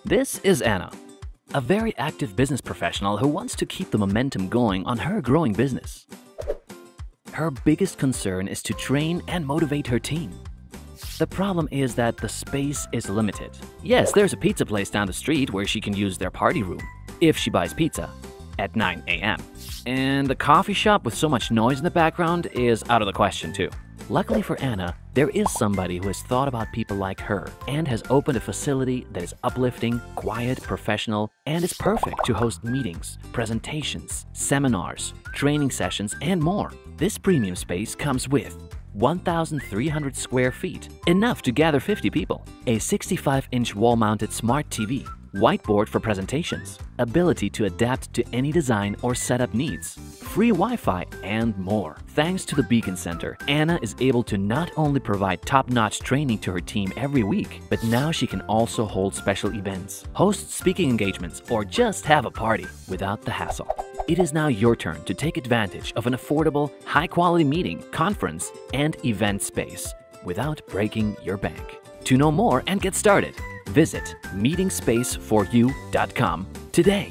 This is Anna, a very active business professional who wants to keep the momentum going on her growing business. Her biggest concern is to train and motivate her team. The problem is that the space is limited. Yes, there's a pizza place down the street where she can use their party room, if she buys pizza, at 9 a.m. And the coffee shop with so much noise in the background is out of the question too. Luckily for Anna, there is somebody who has thought about people like her and has opened a facility that is uplifting, quiet, professional, and is perfect to host meetings, presentations, seminars, training sessions, and more. This premium space comes with 1,300 square feet, enough to gather 50 people, a 65-inch wall-mounted smart TV, whiteboard for presentations, ability to adapt to any design or setup needs, free Wi-Fi, and more. Thanks to the Beacon Center, Anna is able to not only provide top-notch training to her team every week, but now she can also hold special events, host speaking engagements, or just have a party without the hassle. It is now your turn to take advantage of an affordable, high-quality meeting, conference, and event space without breaking your bank. To know more and get started, visit meetingspaceforyou.com today.